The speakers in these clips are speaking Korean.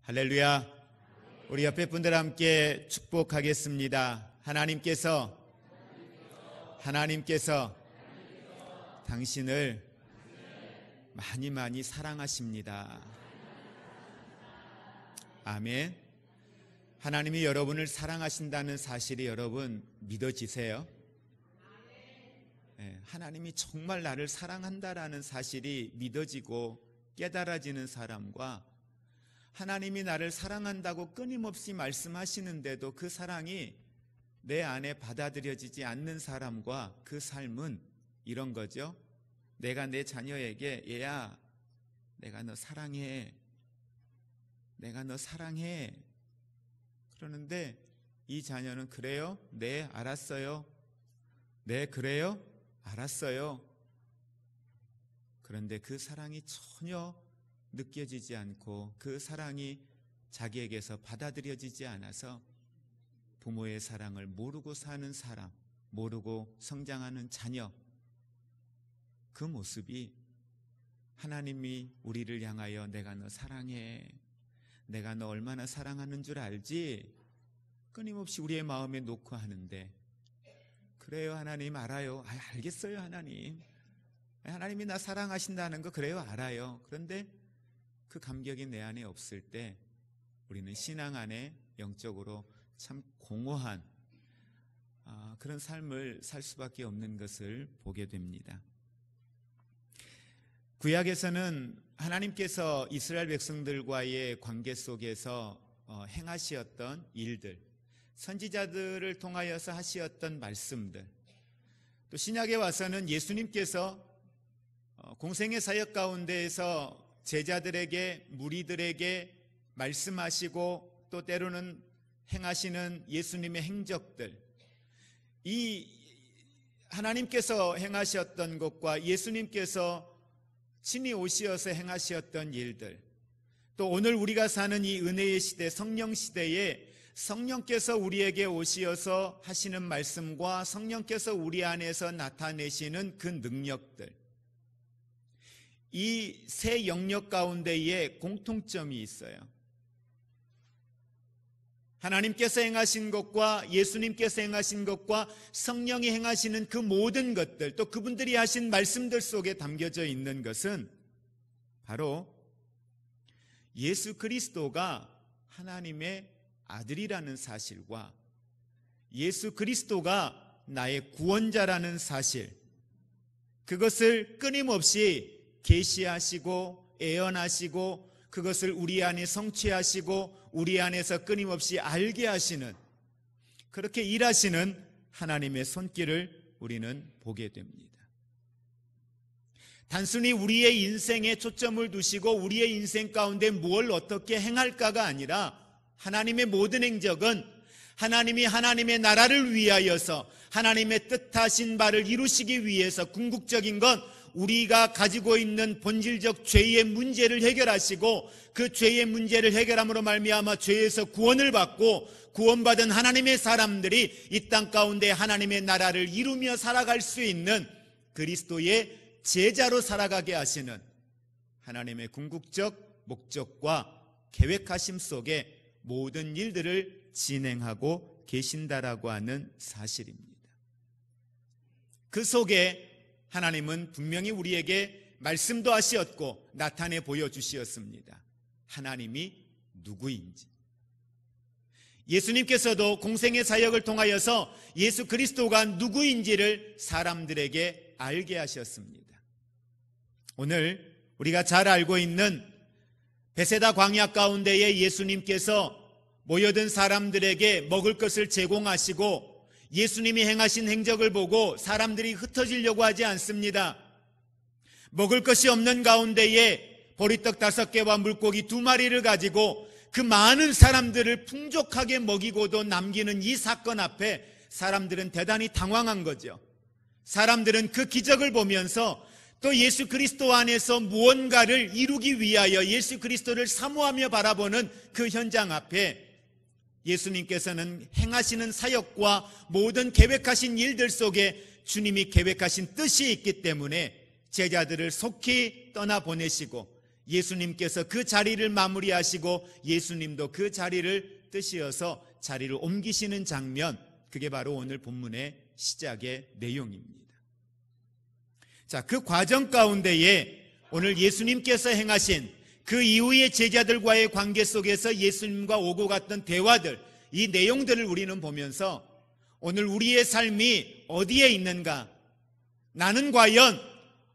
할렐루야. 우리 옆에 분들 함께 축복하겠습니다. 하나님께서 당신을 많이 사랑하십니다. 아멘. 하나님이 여러분을 사랑하신다는 사실이 여러분 믿어지세요? 하나님이 정말 나를 사랑한다라는 사실이 믿어지고 깨달아지는 사람과 하나님이 나를 사랑한다고 끊임없이 말씀하시는데도 그 사랑이 내 안에 받아들여지지 않는 사람과 그 삶은 이런 거죠. 내가 내 자녀에게 얘야, 내가 너 사랑해. 내가 너 사랑해. 그러는데 이 자녀는 그래요? 네, 알았어요. 네, 그래요? 알았어요. 그런데 그 사랑이 전혀 느껴지지 않고 그 사랑이 자기에게서 받아들여지지 않아서 부모의 사랑을 모르고 사는 사람, 모르고 성장하는 자녀, 그 모습이 하나님이 우리를 향하여 내가 너 사랑해, 내가 너 얼마나 사랑하는 줄 알지? 끊임없이 우리의 마음에 놓고 하는데, 그래요 하나님, 알아요. 알겠어요 하나님. 하나님이 나 사랑하신다는 거 그래요, 알아요. 그런데 그 감격이 내 안에 없을 때 우리는 신앙 안에 영적으로 참 공허한 그런 삶을 살 수밖에 없는 것을 보게 됩니다. 구약에서는 하나님께서 이스라엘 백성들과의 관계 속에서 행하시었던 일들, 선지자들을 통하여서 하시었던 말씀들, 또 신약에 와서는 예수님께서 공생의 사역 가운데에서 제자들에게, 무리들에게 말씀하시고 또 때로는 행하시는 예수님의 행적들, 이 하나님께서 행하셨던 것과 예수님께서 친히 오시어서 행하셨던 일들, 또 오늘 우리가 사는 이 은혜의 시대, 성령 시대에 성령께서 우리에게 오시어서 하시는 말씀과 성령께서 우리 안에서 나타내시는 그 능력들, 이 세 영역 가운데에 공통점이 있어요. 하나님께서 행하신 것과 예수님께서 행하신 것과 성령이 행하시는 그 모든 것들, 또 그분들이 하신 말씀들 속에 담겨져 있는 것은 바로 예수 그리스도가 하나님의 아들이라는 사실과 예수 그리스도가 나의 구원자라는 사실, 그것을 끊임없이 계시하시고 예언하시고 그것을 우리 안에 성취하시고 우리 안에서 끊임없이 알게 하시는, 그렇게 일하시는 하나님의 손길을 우리는 보게 됩니다. 단순히 우리의 인생에 초점을 두시고 우리의 인생 가운데 뭘 어떻게 행할까가 아니라 하나님의 모든 행적은 하나님이 하나님의 나라를 위하여서 하나님의 뜻하신 바를 이루시기 위해서 궁극적인 건 우리가 가지고 있는 본질적 죄의 문제를 해결하시고 그 죄의 문제를 해결함으로 말미암아 죄에서 구원을 받고 구원받은 하나님의 사람들이 이 땅 가운데 하나님의 나라를 이루며 살아갈 수 있는 그리스도의 제자로 살아가게 하시는 하나님의 궁극적 목적과 계획하심 속에 모든 일들을 진행하고 계신다라고 하는 사실입니다. 그 속에 하나님은 분명히 우리에게 말씀도 하시었고 나타내 보여주시었습니다. 하나님이 누구인지. 예수님께서도 공생의 사역을 통하여서 예수 그리스도가 누구인지를 사람들에게 알게 하셨습니다. 오늘 우리가 잘 알고 있는 베세다 광야 가운데에 예수님께서 모여든 사람들에게 먹을 것을 제공하시고 예수님이 행하신 행적을 보고 사람들이 흩어지려고 하지 않습니다. 먹을 것이 없는 가운데에 보리떡 5개와 물고기 2마리를 가지고 그 많은 사람들을 풍족하게 먹이고도 남기는 이 사건 앞에 사람들은 대단히 당황한 거죠. 사람들은 그 기적을 보면서 또 예수 그리스도 안에서 무언가를 이루기 위하여 예수 그리스도를 사모하며 바라보는 그 현장 앞에 예수님께서는 행하시는 사역과 모든 계획하신 일들 속에 주님이 계획하신 뜻이 있기 때문에 제자들을 속히 떠나보내시고 예수님께서 그 자리를 마무리하시고 예수님도 그 자리를 뜻이어서 자리를 옮기시는 장면, 그게 바로 오늘 본문의 시작의 내용입니다. 자, 그 과정 가운데에 오늘 예수님께서 행하신 그 이후의 제자들과의 관계 속에서 예수님과 오고 갔던 대화들, 이 내용들을 우리는 보면서 오늘 우리의 삶이 어디에 있는가, 나는 과연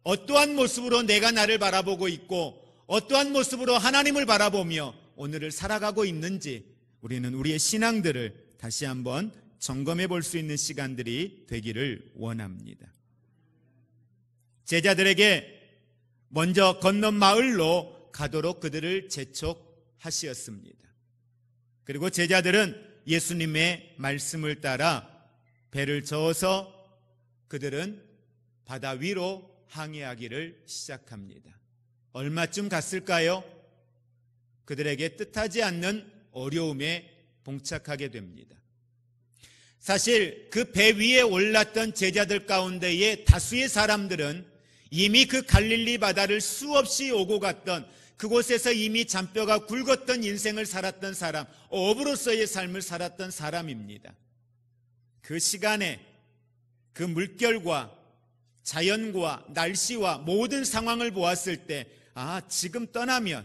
어떠한 모습으로 내가 나를 바라보고 있고 어떠한 모습으로 하나님을 바라보며 오늘을 살아가고 있는지 우리는 우리의 신앙들을 다시 한번 점검해 볼 수 있는 시간들이 되기를 원합니다. 제자들에게 먼저 건넌 마을로 가도록 그들을 재촉하시었습니다. 그리고 제자들은 예수님의 말씀을 따라 배를 저어서 그들은 바다 위로 항해하기를 시작합니다. 얼마쯤 갔을까요? 그들에게 뜻하지 않는 어려움에 봉착하게 됩니다. 사실 그 배 위에 올랐던 제자들 가운데의 다수의 사람들은 이미 그 갈릴리 바다를 수없이 오고 갔던, 그곳에서 이미 잔뼈가 굵었던 인생을 살았던 사람, 어부로서의 삶을 살았던 사람입니다. 그 시간에 그 물결과 자연과 날씨와 모든 상황을 보았을 때, 지금 떠나면,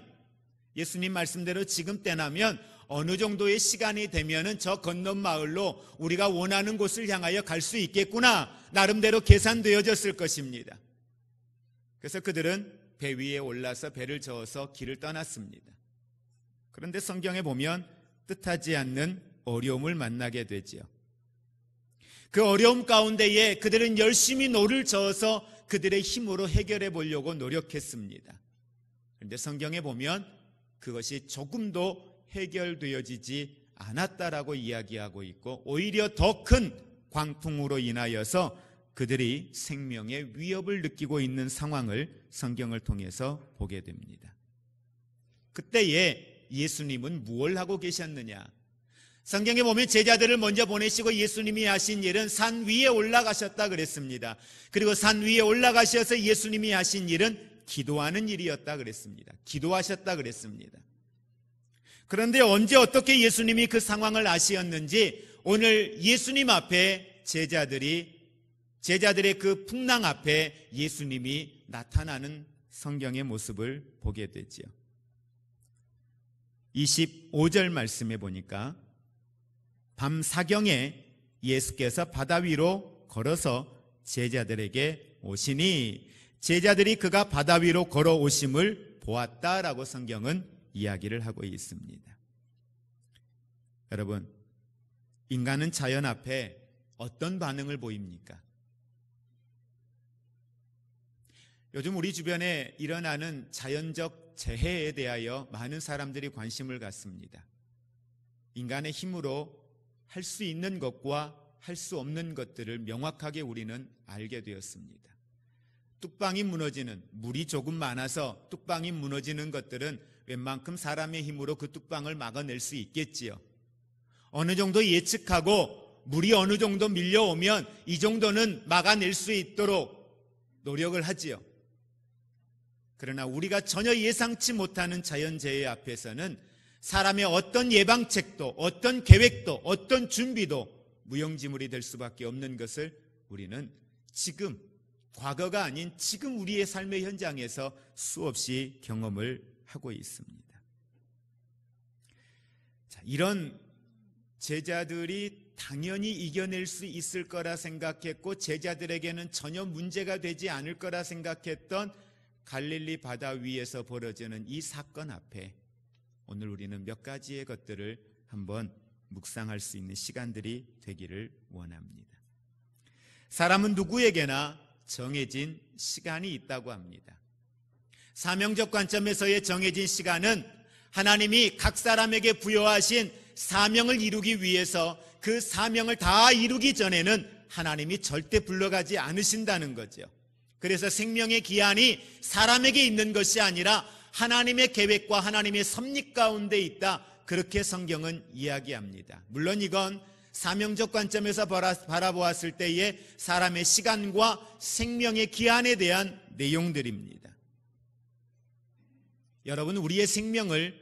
예수님 말씀대로 지금 떠나면 어느 정도의 시간이 되면은 저 건넌 마을로 우리가 원하는 곳을 향하여 갈 수 있겠구나, 나름대로 계산되어졌을 것입니다. 그래서 그들은 배 위에 올라서 배를 저어서 길을 떠났습니다. 그런데 성경에 보면 뜻하지 않는 어려움을 만나게 되지요. 그 어려움 가운데에 그들은 열심히 노를 저어서 그들의 힘으로 해결해 보려고 노력했습니다. 그런데 성경에 보면 그것이 조금도 해결되어지지 않았다라고 이야기하고 있고, 오히려 더 큰 광풍으로 인하여서 그들이 생명의 위협을 느끼고 있는 상황을 성경을 통해서 보게 됩니다. 그때에 예수님은 무엇을 하고 계셨느냐? 성경에 보면 제자들을 먼저 보내시고 예수님이 하신 일은 산 위에 올라가셨다 그랬습니다. 그리고 산 위에 올라가셔서 예수님이 하신 일은 기도하는 일이었다 그랬습니다. 기도하셨다 그랬습니다. 그런데 언제 어떻게 예수님이 그 상황을 아시었는지 오늘 예수님 앞에 제자들의 그 풍랑 앞에 예수님이 나타나는 성경의 모습을 보게 되지요. 25절 말씀에 보니까 밤 사경에 예수께서 바다 위로 걸어서 제자들에게 오시니 제자들이 그가 바다 위로 걸어오심을 보았다라고 성경은 이야기를 하고 있습니다. 여러분, 인간은 자연 앞에 어떤 반응을 보입니까? 요즘 우리 주변에 일어나는 자연적 재해에 대하여 많은 사람들이 관심을 갖습니다. 인간의 힘으로 할 수 있는 것과 할 수 없는 것들을 명확하게 우리는 알게 되었습니다. 뚝방이 무너지는, 물이 조금 많아서 뚝방이 무너지는 것들은 웬만큼 사람의 힘으로 그 뚝방을 막아낼 수 있겠지요. 어느 정도 예측하고 물이 어느 정도 밀려오면 이 정도는 막아낼 수 있도록 노력을 하지요. 그러나 우리가 전혀 예상치 못하는 자연재해 앞에서는 사람의 어떤 예방책도, 어떤 계획도, 어떤 준비도 무용지물이 될 수밖에 없는 것을 우리는 지금, 과거가 아닌 지금 우리의 삶의 현장에서 수없이 경험을 하고 있습니다. 자, 이런 제자들이 당연히 이겨낼 수 있을 거라 생각했고 제자들에게는 전혀 문제가 되지 않을 거라 생각했던 갈릴리 바다 위에서 벌어지는 이 사건 앞에 오늘 우리는 몇 가지의 것들을 한번 묵상할 수 있는 시간들이 되기를 원합니다. 사람은 누구에게나 정해진 시간이 있다고 합니다. 사명적 관점에서의 정해진 시간은 하나님이 각 사람에게 부여하신 사명을 이루기 위해서 그 사명을 다 이루기 전에는 하나님이 절대 불러가지 않으신다는 거죠. 그래서 생명의 기한이 사람에게 있는 것이 아니라 하나님의 계획과 하나님의 섭리 가운데 있다, 그렇게 성경은 이야기합니다. 물론 이건 사명적 관점에서 바라보았을 때의 사람의 시간과 생명의 기한에 대한 내용들입니다. 여러분, 우리의 생명을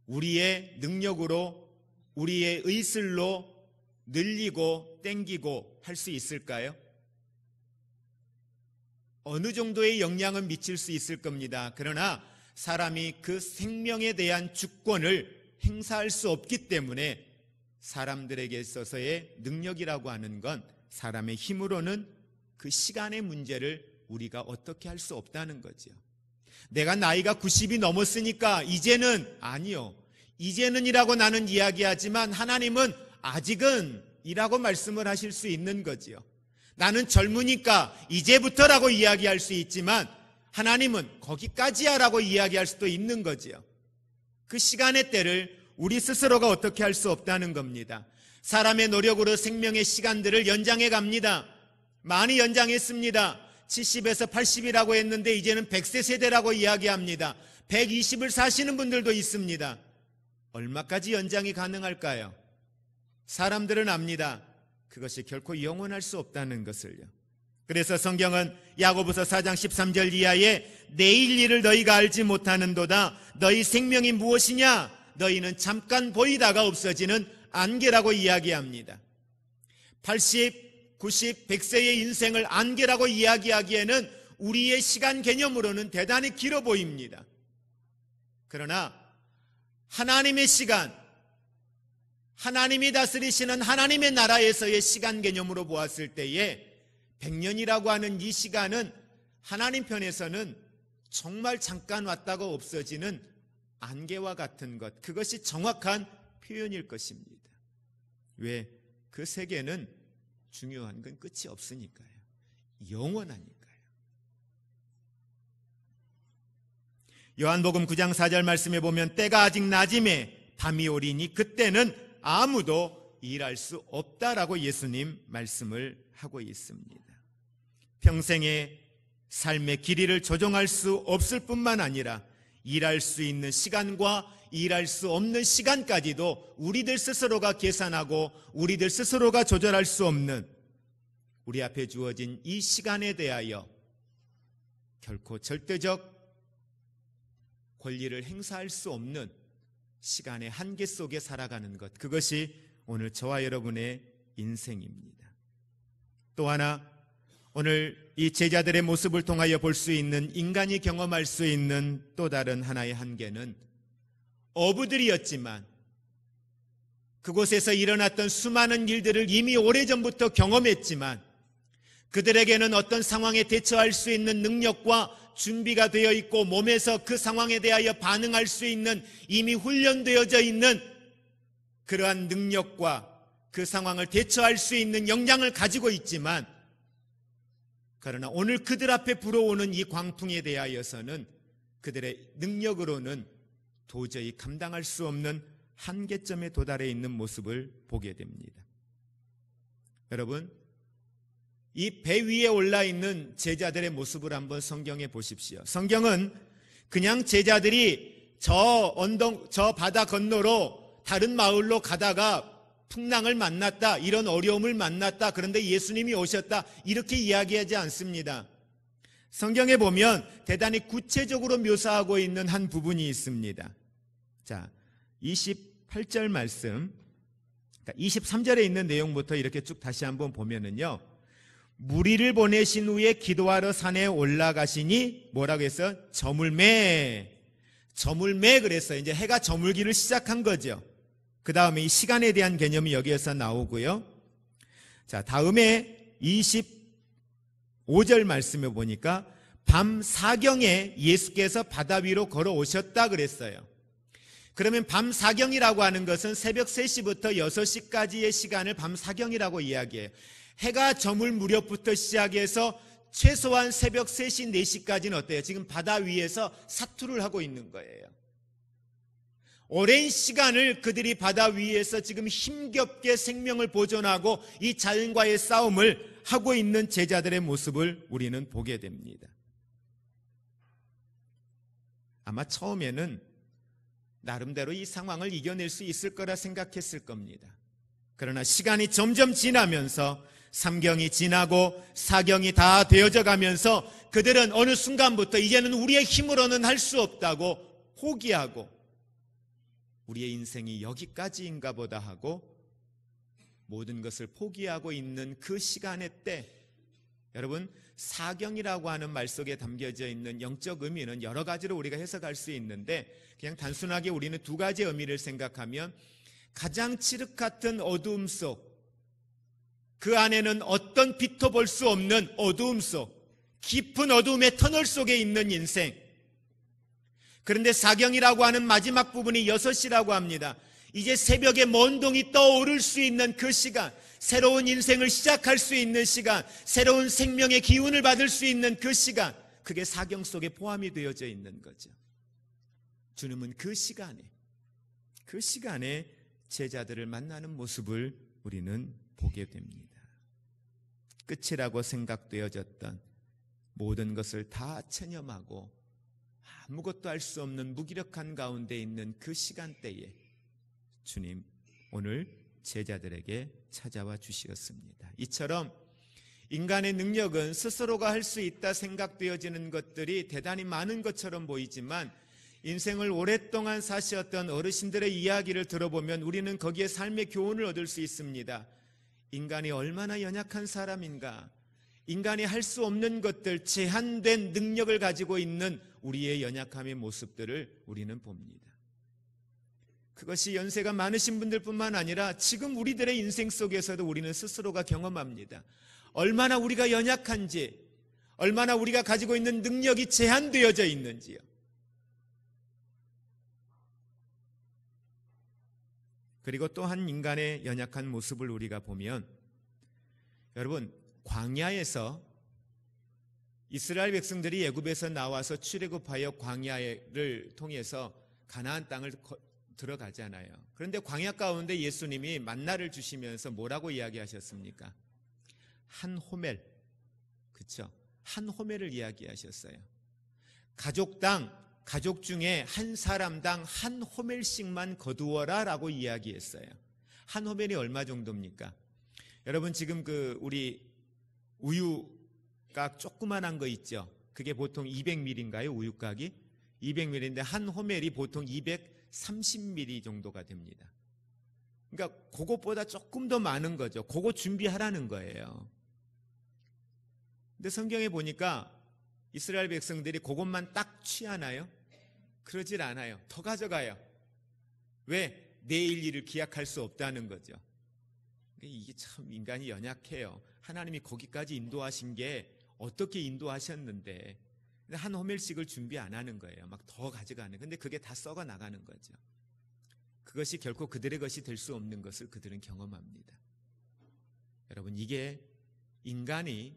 우리의 능력으로, 우리의 의술로 늘리고 땡기고 할 수 있을까요? 어느 정도의 영향은 미칠 수 있을 겁니다. 그러나 사람이 그 생명에 대한 주권을 행사할 수 없기 때문에 사람들에게 있어서의 능력이라고 하는 건 사람의 힘으로는 그 시간의 문제를 우리가 어떻게 할 수 없다는 거죠. 내가 나이가 90이 넘었으니까 이제는, 아니요, 이제는이라고 나는 이야기하지만 하나님은 아직은 이라고 말씀을 하실 수 있는 거지요. 나는 젊으니까 이제부터라고 이야기할 수 있지만 하나님은 거기까지야 라고 이야기할 수도 있는 거지요. 그 시간의 때를 우리 스스로가 어떻게 할 수 없다는 겁니다. 사람의 노력으로 생명의 시간들을 연장해 갑니다. 많이 연장했습니다. 70에서 80이라고 했는데 이제는 100세 세대라고 이야기합니다. 120을 사시는 분들도 있습니다. 얼마까지 연장이 가능할까요? 사람들은 압니다. 그것이 결코 영원할 수 없다는 것을요. 그래서 성경은 야고보서 4장 13절 이하에 내일 일을 너희가 알지 못하는도다. 너희 생명이 무엇이냐? 너희는 잠깐 보이다가 없어지는 안개라고 이야기합니다. 80, 90, 100세의 인생을 안개라고 이야기하기에는 우리의 시간 개념으로는 대단히 길어 보입니다. 그러나 하나님의 시간, 하나님이 다스리시는 하나님의 나라에서의 시간 개념으로 보았을 때에 100년이라고 하는 이 시간은 하나님 편에서는 정말 잠깐 왔다가 없어지는 안개와 같은 것, 그것이 정확한 표현일 것입니다. 왜? 그 세계는 중요한 건 끝이 없으니까요. 영원하니까요. 요한복음 9장 4절 말씀에 보면 때가 아직 낮임에 밤이 오리니 그때는 아무도 일할 수 없다라고 예수님 말씀을 하고 있습니다. 평생의 삶의 길이를 조정할 수 없을 뿐만 아니라 일할 수 있는 시간과 일할 수 없는 시간까지도 우리들 스스로가 계산하고 우리들 스스로가 조절할 수 없는 우리 앞에 주어진 이 시간에 대하여 결코 절대적 권리를 행사할 수 없는 시간의 한계 속에 살아가는 것, 그것이 오늘 저와 여러분의 인생입니다. 또 하나, 오늘 이 제자들의 모습을 통하여 볼 수 있는, 인간이 경험할 수 있는 또 다른 하나의 한계는 어부들이었지만 그곳에서 일어났던 수많은 일들을 이미 오래전부터 경험했지만 그들에게는 어떤 상황에 대처할 수 있는 능력과 준비가 되어 있고 몸에서 그 상황에 대하여 반응할 수 있는 이미 훈련되어져 있는 그러한 능력과 그 상황을 대처할 수 있는 역량을 가지고 있지만, 그러나 오늘 그들 앞에 불어오는 이 광풍에 대하여서는 그들의 능력으로는 도저히 감당할 수 없는 한계점에 도달해 있는 모습을 보게 됩니다. 여러분, 이 배 위에 올라있는 제자들의 모습을 한번 성경에 보십시오. 성경은 그냥 제자들이 저 바다 건너로 다른 마을로 가다가 풍랑을 만났다, 이런 어려움을 만났다, 그런데 예수님이 오셨다, 이렇게 이야기하지 않습니다. 성경에 보면 대단히 구체적으로 묘사하고 있는 한 부분이 있습니다. 자, 28절 말씀, 23절에 있는 내용부터 이렇게 쭉 다시 한번 보면은요, 무리를 보내신 후에 기도하러 산에 올라가시니 뭐라고 했어요? 저물매 그랬어요. 이제 해가 저물기를 시작한 거죠. 그 다음에 이 시간에 대한 개념이 여기에서 나오고요. 자, 다음에 25절 말씀에 보니까 밤 사경에 예수께서 바다 위로 걸어오셨다 그랬어요. 그러면 밤 사경이라고 하는 것은 새벽 3시부터 6시까지의 시간을 밤 사경이라고 이야기해요. 해가 저물 무렵부터 시작해서 최소한 새벽 3시, 4시까지는 어때요? 지금 바다 위에서 사투를 하고 있는 거예요. 오랜 시간을 그들이 바다 위에서 지금 힘겹게 생명을 보존하고 이 자연과의 싸움을 하고 있는 제자들의 모습을 우리는 보게 됩니다. 아마 처음에는 나름대로 이 상황을 이겨낼 수 있을 거라 생각했을 겁니다. 그러나 시간이 점점 지나면서 3경이 지나고 4경이 다 되어져 가면서 그들은 어느 순간부터 이제는 우리의 힘으로는 할 수 없다고 포기하고 우리의 인생이 여기까지인가 보다 하고 모든 것을 포기하고 있는 그 시간의 때, 여러분, 사경이라고 하는 말 속에 담겨져 있는 영적 의미는 여러 가지로 우리가 해석할 수 있는데, 그냥 단순하게 우리는 두 가지 의미를 생각하면, 가장 칠흑 같은 어두움 속, 그 안에는 어떤 빛도 볼 수 없는 어두움 속, 깊은 어두움의 터널 속에 있는 인생. 그런데 사경이라고 하는 마지막 부분이 6시라고 합니다. 이제 새벽에 먼 동이 떠오를 수 있는 그 시간, 새로운 인생을 시작할 수 있는 시간, 새로운 생명의 기운을 받을 수 있는 그 시간, 그게 사경 속에 포함이 되어져 있는 거죠. 주님은 그 시간에 제자들을 만나는 모습을 우리는 보게 됩니다. 끝이라고 생각되어졌던 모든 것을 다 체념하고 아무것도 할 수 없는 무기력한 가운데 있는 그 시간대에 주님 오늘 제자들에게 찾아와 주시었습니다. 이처럼 인간의 능력은 스스로가 할 수 있다 생각되어지는 것들이 대단히 많은 것처럼 보이지만, 인생을 오랫동안 사셨던 어르신들의 이야기를 들어보면 우리는 거기에 삶의 교훈을 얻을 수 있습니다. 인간이 얼마나 연약한 사람인가, 인간이 할 수 없는 것들, 제한된 능력을 가지고 있는 우리의 연약함의 모습들을 우리는 봅니다. 그것이 연세가 많으신 분들뿐만 아니라 지금 우리들의 인생 속에서도 우리는 스스로가 경험합니다. 얼마나 우리가 연약한지, 얼마나 우리가 가지고 있는 능력이 제한되어져 있는지요. 그리고 또 한 인간의 연약한 모습을 우리가 보면, 여러분, 광야에서 이스라엘 백성들이 애굽에서 나와서 출애굽하여 광야를 통해서 가나안 땅을 들어가잖아요. 그런데 광야 가운데 예수님이 만나를 주시면서 뭐라고 이야기하셨습니까? 한 호멜, 그렇죠? 한 호멜을 이야기하셨어요. 가족 중에 한 사람당 한 호멜씩만 거두어라 라고 이야기했어요. 한 호멜이 얼마 정도입니까? 여러분, 지금 우리 우유각 조그만한 거 있죠? 그게 보통 200ml인가요? 우유각이? 200ml인데 한 호멜이 보통 230ml 정도가 됩니다. 그러니까 그것보다 조금 더 많은 거죠. 그거 준비하라는 거예요. 근데 성경에 보니까 이스라엘 백성들이 그것만 딱 취하나요? 그러질 않아요. 더 가져가요. 왜? 내일 일을 기약할 수 없다는 거죠. 이게 참 인간이 연약해요. 하나님이 거기까지 인도하신 게 어떻게 인도하셨는데 한 호멜씩을 준비 안 하는 거예요. 막 더 가져가는. 근데 그게 다 썩어 나가는 거죠. 그것이 결코 그들의 것이 될 수 없는 것을 그들은 경험합니다. 여러분, 이게 인간이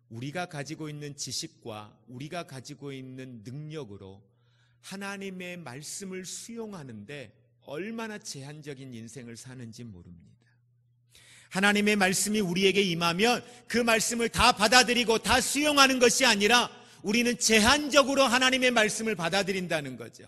우리가 가지고 있는 지식과 우리가 가지고 있는 능력으로 하나님의 말씀을 수용하는데 얼마나 제한적인 인생을 사는지 모릅니다. 하나님의 말씀이 우리에게 임하면 그 말씀을 다 받아들이고 다 수용하는 것이 아니라 우리는 제한적으로 하나님의 말씀을 받아들인다는 거죠.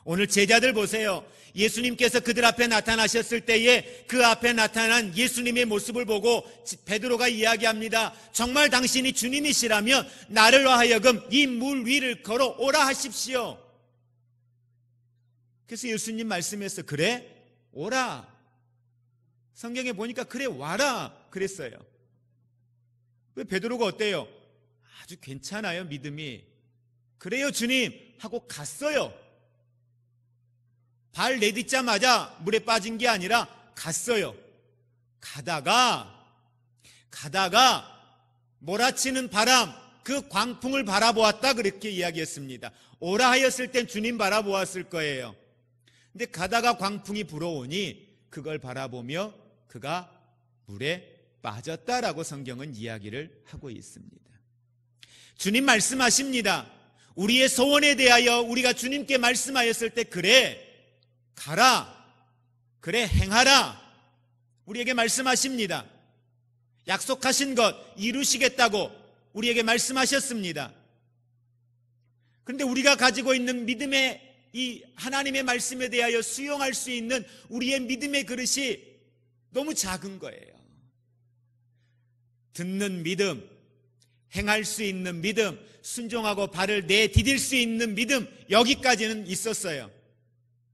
오늘 제자들 보세요. 예수님께서 그들 앞에 나타나셨을 때에 그 앞에 나타난 예수님의 모습을 보고 베드로가 이야기합니다. 정말 당신이 주님이시라면 나를 하여금 이 물 위를 걸어오라 하십시오. 그래서 예수님 말씀에서 그래? 오라. 성경에 보니까 그래 와라 그랬어요. 왜 베드로가 어때요? 아주 괜찮아요, 믿음이. 그래요 주님 하고 갔어요. 발 내딛자마자 물에 빠진 게 아니라 갔어요. 가다가 몰아치는 바람, 그 광풍을 바라보았다 그렇게 이야기했습니다. 오라 하였을 땐 주님 바라보았을 거예요. 근데 가다가 광풍이 불어오니 그걸 바라보며 그가 물에 빠졌다라고 성경은 이야기를 하고 있습니다. 주님 말씀하십니다. 우리의 소원에 대하여 우리가 주님께 말씀하였을 때 그래 가라, 그래 행하라 우리에게 말씀하십니다. 약속하신 것 이루시겠다고 우리에게 말씀하셨습니다. 그런데 우리가 가지고 있는 믿음의 이 하나님의 말씀에 대하여 수용할 수 있는 우리의 믿음의 그릇이 너무 작은 거예요. 듣는 믿음, 행할 수 있는 믿음, 순종하고 발을 내디딜 수 있는 믿음, 여기까지는 있었어요.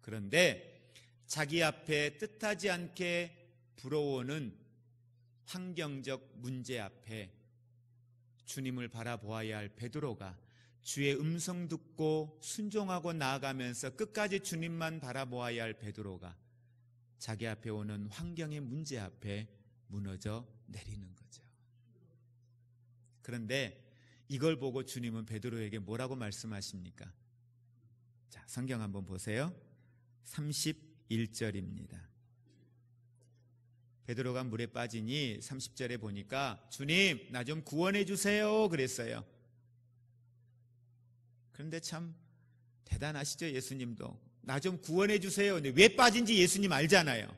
그런데 자기 앞에 뜻하지 않게 불어오는 환경적 문제 앞에 주님을 바라보아야 할 베드로가 주의 음성 듣고 순종하고 나아가면서 끝까지 주님만 바라보아야 할 베드로가 자기 앞에 오는 환경의 문제 앞에 무너져 내리는 거죠. 그런데 이걸 보고 주님은 베드로에게 뭐라고 말씀하십니까? 자, 성경 한번 보세요. 31절입니다. 베드로가 물에 빠지니 30절에 보니까 주님, 나 좀 구원해 주세요 그랬어요. 그런데 참 대단하시죠. 예수님도 나 좀 구원해 주세요. 근데 왜 빠진지 예수님 알잖아요.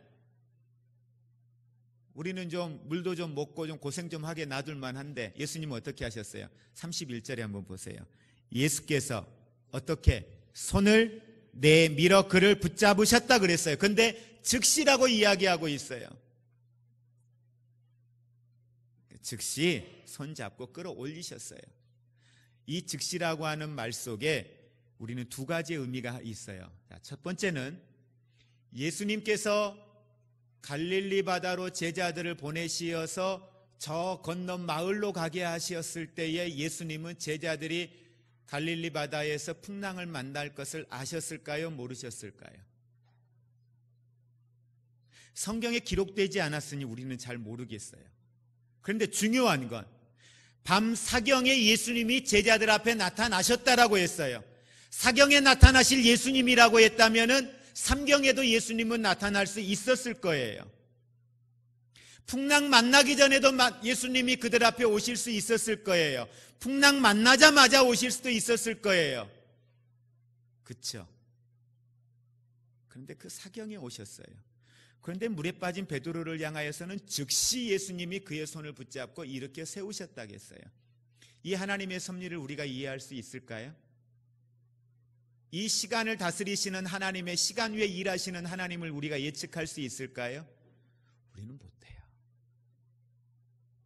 우리는 좀 물도 좀 먹고 좀 고생 좀 하게 놔둘만 한데 예수님은 어떻게 하셨어요? 31절에 한번 보세요. 예수께서 어떻게 손을 내밀어 그를 붙잡으셨다 그랬어요. 근데 즉시라고 이야기하고 있어요. 즉시 손잡고 끌어올리셨어요. 이 즉시라고 하는 말 속에 우리는 두 가지의 의미가 있어요. 첫 번째는 예수님께서 갈릴리 바다로 제자들을 보내시어서 저 건너 마을로 가게 하셨을 때에 예수님은 제자들이 갈릴리 바다에서 풍랑을 만날 것을 아셨을까요? 모르셨을까요? 성경에 기록되지 않았으니 우리는 잘 모르겠어요. 그런데 중요한 건 밤 사경에 예수님이 제자들 앞에 나타나셨다라고 했어요. 사경에 나타나실 예수님이라고 했다면은 삼경에도 예수님은 나타날 수 있었을 거예요. 풍랑 만나기 전에도 예수님이 그들 앞에 오실 수 있었을 거예요. 풍랑 만나자마자 오실 수도 있었을 거예요. 그렇죠? 그런데 그 사경에 오셨어요. 그런데 물에 빠진 베드로를 향하여서는 즉시 예수님이 그의 손을 붙잡고 이렇게 세우셨다겠어요. 이 하나님의 섭리를 우리가 이해할 수 있을까요? 이 시간을 다스리시는 하나님의 시간 위에 일하시는 하나님을 우리가 예측할 수 있을까요? 우리는 못해요.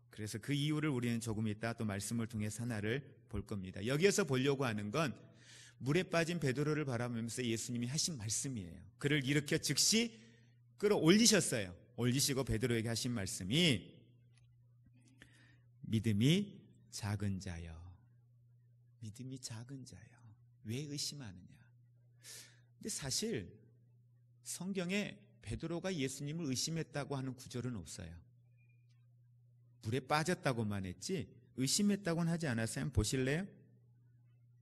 그래서 그 이유를 우리는 조금 이따 또 말씀을 통해서 하나를 볼 겁니다. 여기에서 보려고 하는 건 물에 빠진 베드로를 바라보면서 예수님이 하신 말씀이에요. 그를 일으켜 즉시 끌어올리셨어요. 올리시고 베드로에게 하신 말씀이 믿음이 작은 자여. 믿음이 작은 자여. 왜 의심하느냐? 근데 사실 성경에 베드로가 예수님을 의심했다고 하는 구절은 없어요. 물에 빠졌다고만 했지 의심했다고는 하지 않았어요. 한번 보실래요?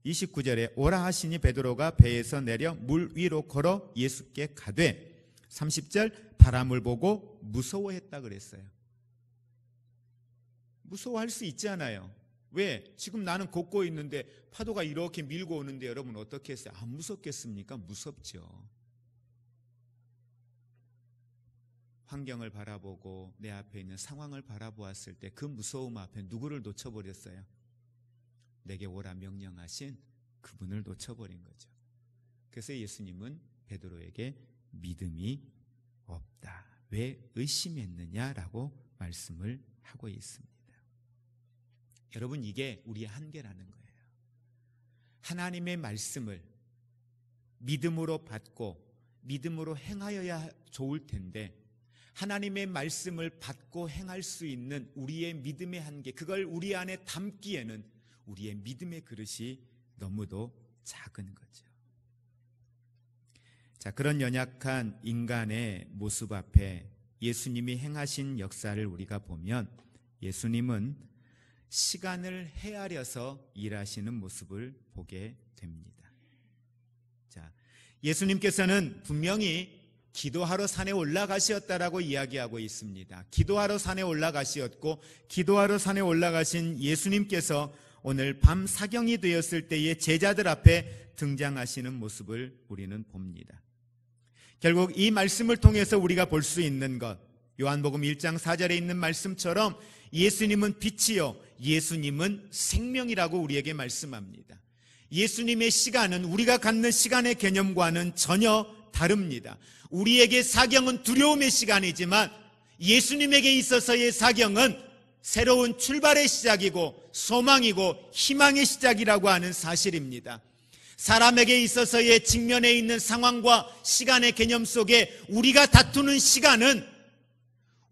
29절에 오라 하시니 베드로가 배에서 내려 물 위로 걸어 예수께 가되 30절 바람을 보고 무서워했다 그랬어요. 무서워할 수 있잖아요. 왜? 지금 나는 걷고 있는데 파도가 이렇게 밀고 오는데 여러분 어떻게 했어요? 안 무섭겠습니까? 무섭죠. 환경을 바라보고 내 앞에 있는 상황을 바라보았을 때 그 무서움 앞에 누구를 놓쳐버렸어요? 내게 오라 명령하신 그분을 놓쳐버린 거죠. 그래서 예수님은 베드로에게 믿음이 없다. 왜 의심했느냐라고 말씀을 하고 있습니다. 여러분, 이게 우리의 한계라는 거예요. 하나님의 말씀을 믿음으로 받고 믿음으로 행하여야 좋을 텐데 하나님의 말씀을 받고 행할 수 있는 우리의 믿음의 한계, 그걸 우리 안에 담기에는 우리의 믿음의 그릇이 너무도 작은 거죠. 자, 그런 연약한 인간의 모습 앞에 예수님이 행하신 역사를 우리가 보면 예수님은 시간을 헤아려서 일하시는 모습을 보게 됩니다. 자, 예수님께서는 분명히 기도하러 산에 올라가셨다라고 이야기하고 있습니다. 기도하러 산에 올라가셨고 기도하러 산에 올라가신 예수님께서 오늘 밤 사경이 되었을 때에 제자들 앞에 등장하시는 모습을 우리는 봅니다. 결국 이 말씀을 통해서 우리가 볼 수 있는 것, 요한복음 1장 4절에 있는 말씀처럼 예수님은 빛이요 예수님은 생명이라고 우리에게 말씀합니다. 예수님의 시간은 우리가 갖는 시간의 개념과는 전혀 다릅니다. 우리에게 사경은 두려움의 시간이지만 예수님에게 있어서의 사경은 새로운 출발의 시작이고 소망이고 희망의 시작이라고 하는 사실입니다. 사람에게 있어서의 직면해 있는 상황과 시간의 개념 속에 우리가 다투는 시간은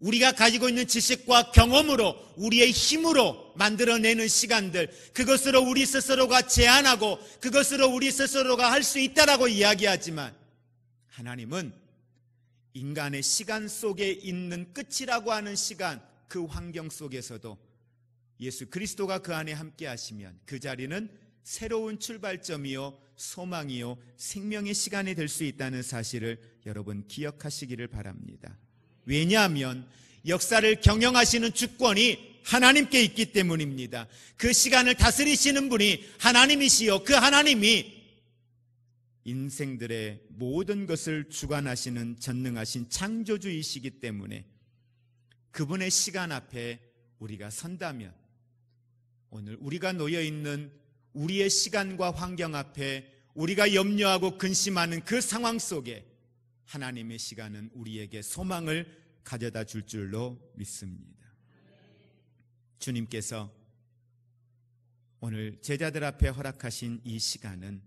우리가 가지고 있는 지식과 경험으로, 우리의 힘으로 만들어내는 시간들, 그것으로 우리 스스로가 제한하고 그것으로 우리 스스로가 할 수 있다라고 이야기하지만, 하나님은 인간의 시간 속에 있는 끝이라고 하는 시간, 그 환경 속에서도 예수 그리스도가 그 안에 함께 하시면 그 자리는 새로운 출발점이요, 소망이요, 생명의 시간이 될 수 있다는 사실을 여러분 기억하시기를 바랍니다. 왜냐하면 역사를 경영하시는 주권이 하나님께 있기 때문입니다. 그 시간을 다스리시는 분이 하나님이시요, 그 하나님이 인생들의 모든 것을 주관하시는 전능하신 창조주이시기 때문에 그분의 시간 앞에 우리가 선다면, 오늘 우리가 놓여있는 우리의 시간과 환경 앞에 우리가 염려하고 근심하는 그 상황 속에 하나님의 시간은 우리에게 소망을 가져다 줄 줄로 믿습니다. 주님께서 오늘 제자들 앞에 허락하신 이 시간은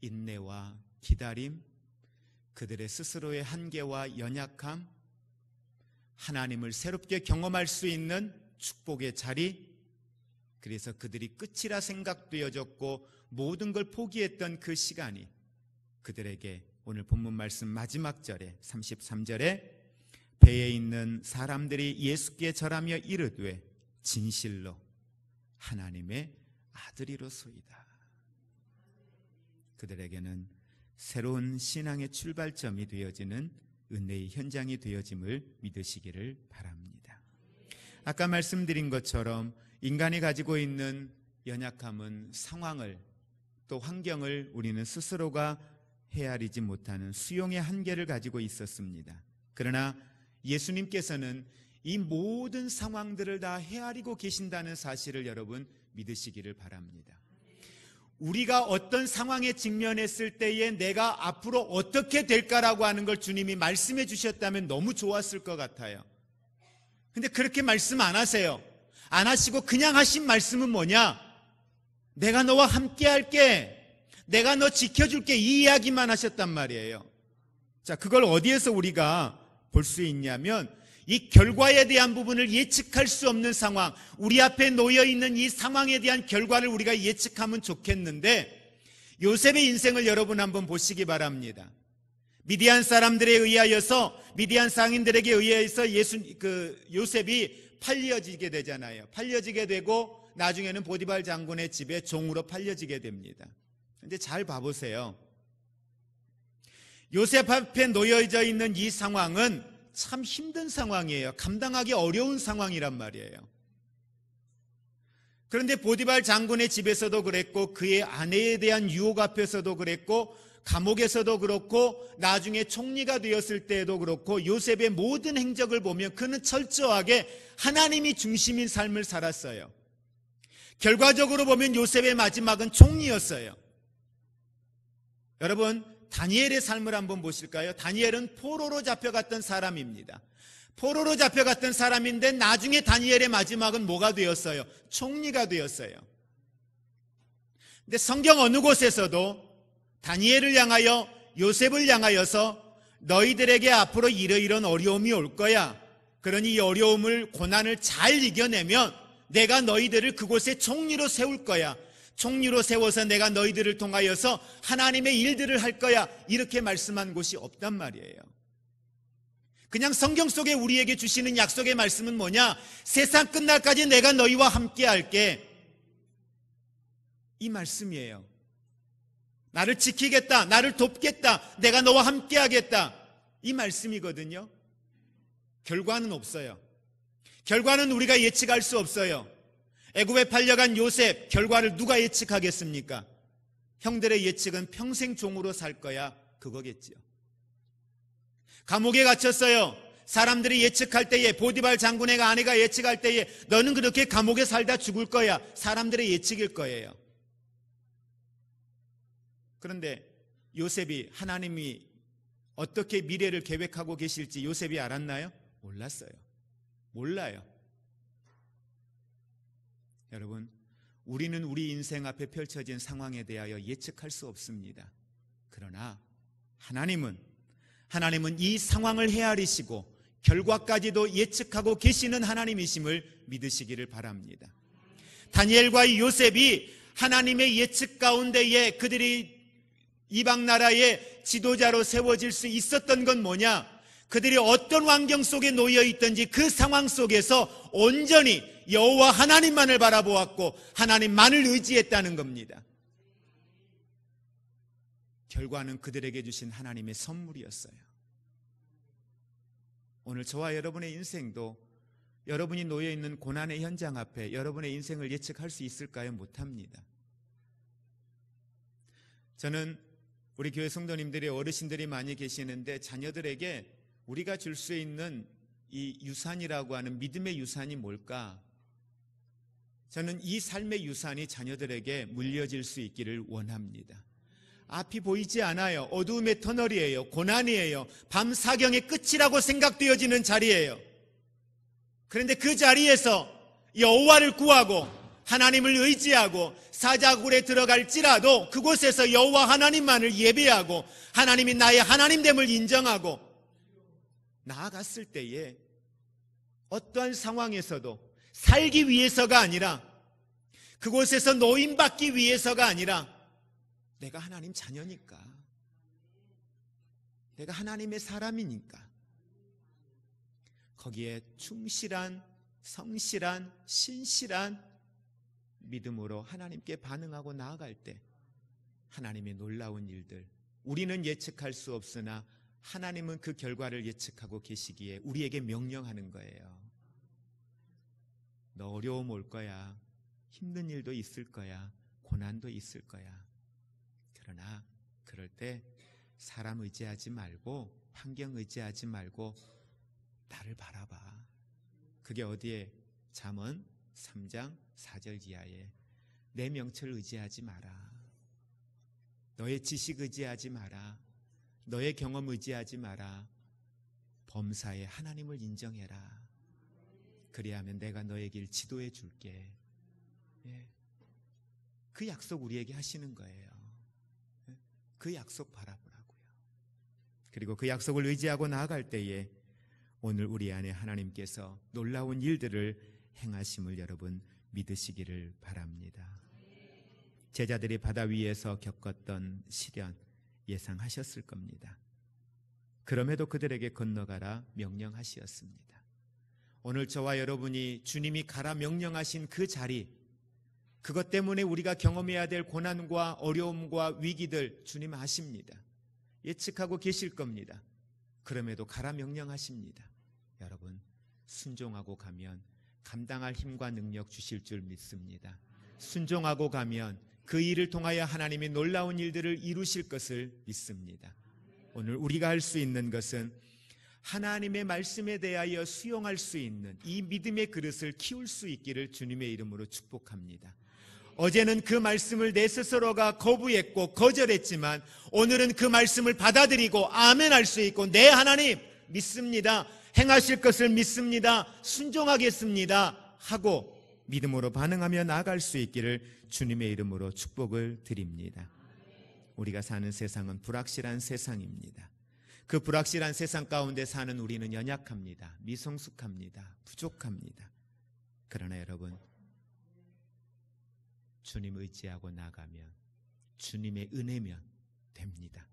인내와 기다림, 그들의 스스로의 한계와 연약함, 하나님을 새롭게 경험할 수 있는 축복의 자리, 그래서 그들이 끝이라 생각되어졌고 모든 걸 포기했던 그 시간이 그들에게 오늘 본문 말씀 마지막 절에 33절에 배에 있는 사람들이 예수께 절하며 이르되 진실로 하나님의 아들이로소이다. 그들에게는 새로운 신앙의 출발점이 되어지는 은혜의 현장이 되어짐을 믿으시기를 바랍니다. 아까 말씀드린 것처럼 인간이 가지고 있는 연약함은 상황을, 또 환경을 우리는 스스로가 헤아리지 못하는 수용의 한계를 가지고 있었습니다. 그러나 예수님께서는 이 모든 상황들을 다 헤아리고 계신다는 사실을 여러분 믿으시기를 바랍니다. 우리가 어떤 상황에 직면했을 때에 내가 앞으로 어떻게 될까라고 하는 걸 주님이 말씀해 주셨다면 너무 좋았을 것 같아요. 근데 그렇게 말씀 안 하세요. 안 하시고 그냥 하신 말씀은 뭐냐? 내가 너와 함께 할게, 내가 너 지켜줄게, 이 이야기만 하셨단 말이에요. 자, 그걸 어디에서 우리가 볼 수 있냐면 이 결과에 대한 부분을 예측할 수 없는 상황, 우리 앞에 놓여있는 이 상황에 대한 결과를 우리가 예측하면 좋겠는데, 요셉의 인생을 여러분 한번 보시기 바랍니다. 미디안 사람들에 의하여서, 미디안 상인들에게 의해서 요셉이 팔려지게 되잖아요. 팔려지게 되고 나중에는 보디발 장군의 집에 종으로 팔려지게 됩니다. 근데 잘 봐보세요. 요셉 앞에 놓여져 있는 이 상황은 참 힘든 상황이에요. 감당하기 어려운 상황이란 말이에요. 그런데 보디발 장군의 집에서도 그랬고, 그의 아내에 대한 유혹 앞에서도 그랬고, 감옥에서도 그렇고, 나중에 총리가 되었을 때에도 그렇고, 요셉의 모든 행적을 보면 그는 철저하게 하나님이 중심인 삶을 살았어요. 결과적으로 보면 요셉의 마지막은 총리였어요. 여러분, 다니엘의 삶을 한번 보실까요? 다니엘은 포로로 잡혀갔던 사람입니다. 포로로 잡혀갔던 사람인데 나중에 다니엘의 마지막은 뭐가 되었어요? 총리가 되었어요. 근데 성경 어느 곳에서도 다니엘을 향하여, 요셉을 향하여서 너희들에게 앞으로 이러이러한 어려움이 올 거야, 그러니 이 어려움을, 고난을 잘 이겨내면 내가 너희들을 그곳에 총리로 세울 거야, 총리로 세워서 내가 너희들을 통하여서 하나님의 일들을 할 거야, 이렇게 말씀한 곳이 없단 말이에요. 그냥 성경 속에 우리에게 주시는 약속의 말씀은 뭐냐? 세상 끝날까지 내가 너희와 함께 할게, 이 말씀이에요. 나를 지키겠다, 나를 돕겠다, 내가 너와 함께 하겠다, 이 말씀이거든요. 결과는 없어요. 결과는 우리가 예측할 수 없어요. 애굽에 팔려간 요셉, 결과를 누가 예측하겠습니까? 형들의 예측은 평생 종으로 살 거야, 그거겠지요. 감옥에 갇혔어요. 사람들이 예측할 때에, 보디발 장군의 아내가 예측할 때에 너는 그렇게 감옥에 살다 죽을 거야, 사람들의 예측일 거예요. 그런데 요셉이, 하나님이 어떻게 미래를 계획하고 계실지 요셉이 알았나요? 몰랐어요. 몰라요. 여러분, 우리는 우리 인생 앞에 펼쳐진 상황에 대하여 예측할 수 없습니다. 그러나 하나님은 이 상황을 헤아리시고 결과까지도 예측하고 계시는 하나님이심을 믿으시기를 바랍니다. 다니엘과 요셉이 하나님의 예측 가운데에 그들이 이방 나라의 지도자로 세워질 수 있었던 건 뭐냐? 그들이 어떤 환경 속에 놓여 있든지 그 상황 속에서 온전히 여호와 하나님만을 바라보았고 하나님만을 의지했다는 겁니다. 결과는 그들에게 주신 하나님의 선물이었어요. 오늘 저와 여러분의 인생도 여러분이 놓여 있는 고난의 현장 앞에 여러분의 인생을 예측할 수 있을까요? 못합니다. 저는 우리 교회 성도님들이 어르신들이 많이 계시는데 자녀들에게 우리가 줄 수 있는 이 유산이라고 하는 믿음의 유산이 뭘까? 저는 이 삶의 유산이 자녀들에게 물려질 수 있기를 원합니다. 앞이 보이지 않아요. 어두움의 터널이에요. 고난이에요. 밤 사경의 끝이라고 생각되어지는 자리예요. 그런데 그 자리에서 여호와를 구하고 하나님을 의지하고 사자굴에 들어갈지라도 그곳에서 여호와 하나님만을 예배하고 하나님이 나의 하나님됨을 인정하고 나아갔을 때에 어떠한 상황에서도 살기 위해서가 아니라 그곳에서 노임받기 위해서가 아니라 내가 하나님 자녀니까, 내가 하나님의 사람이니까 거기에 충실한, 성실한, 신실한 믿음으로 하나님께 반응하고 나아갈 때 하나님의 놀라운 일들, 우리는 예측할 수 없으나 하나님은 그 결과를 예측하고 계시기에 우리에게 명령하는 거예요. 너 어려움 올 거야. 힘든 일도 있을 거야. 고난도 있을 거야. 그러나 그럴 때 사람 의지하지 말고 환경 의지하지 말고 나를 바라봐. 그게 어디에? 잠언 3장 4절 이하에 내 명철 의지하지 마라. 너의 지식 의지하지 마라. 너의 경험 의지하지 마라. 범사에 하나님을 인정해라. 그리하면 내가 너의 길 지도해 줄게. 그 약속 우리에게 하시는 거예요. 그 약속 바라보라고요. 그리고 그 약속을 의지하고 나아갈 때에 오늘 우리 안에 하나님께서 놀라운 일들을 행하심을 여러분 믿으시기를 바랍니다. 제자들이 바다 위에서 겪었던 시련 예상하셨을 겁니다. 그럼에도 그들에게 건너가라 명령하시었습니다. 오늘 저와 여러분이 주님이 가라 명령하신 그 자리, 그것 때문에 우리가 경험해야 될 고난과 어려움과 위기들 주님 아십니다. 예측하고 계실 겁니다. 그럼에도 가라 명령하십니다. 여러분 순종하고 가면 감당할 힘과 능력 주실 줄 믿습니다. 순종하고 가면 그 일을 통하여 하나님이 놀라운 일들을 이루실 것을 믿습니다. 오늘 우리가 할 수 있는 것은 하나님의 말씀에 대하여 수용할 수 있는 이 믿음의 그릇을 키울 수 있기를 주님의 이름으로 축복합니다. 어제는 그 말씀을 내 스스로가 거부했고 거절했지만 오늘은 그 말씀을 받아들이고 아멘할 수 있고 내 하나님 믿습니다. 행하실 것을 믿습니다. 순종하겠습니다. 하고 믿음으로 반응하며 나아갈 수 있기를 주님의 이름으로 축복을 드립니다. 우리가 사는 세상은 불확실한 세상입니다. 그 불확실한 세상 가운데 사는 우리는 연약합니다. 미성숙합니다. 부족합니다. 그러나 여러분 주님 의지하고 나가면 주님의 은혜면 됩니다.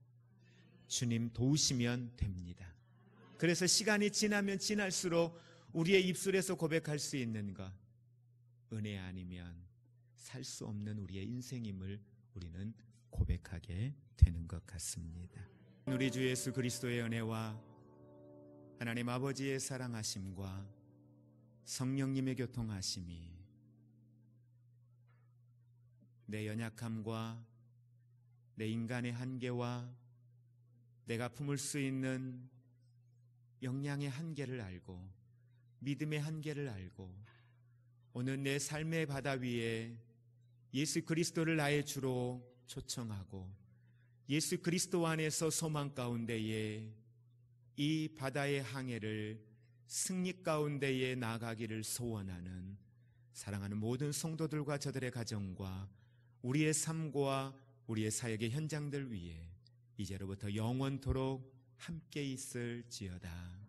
주님 도우시면 됩니다. 그래서 시간이 지나면 지날수록 우리의 입술에서 고백할 수 있는 것, 은혜 아니면 살 수 없는 우리의 인생임을 우리는 고백하게 되는 것 같습니다. 우리 주 예수 그리스도의 은혜와 하나님 아버지의 사랑하심과 성령님의 교통하심이 내 연약함과 내 인간의 한계와 내가 품을 수 있는 역량의 한계를 알고 믿음의 한계를 알고 오늘 내 삶의 바다 위에 예수 그리스도를 나의 주로 초청하고 예수 그리스도 안에서 소망 가운데에 이 바다의 항해를 승리 가운데에 나가기를 소원하는 사랑하는 모든 성도들과 저들의 가정과 우리의 삶과 우리의 사역의 현장들 위에 이제로부터 영원토록 함께 있을지어다.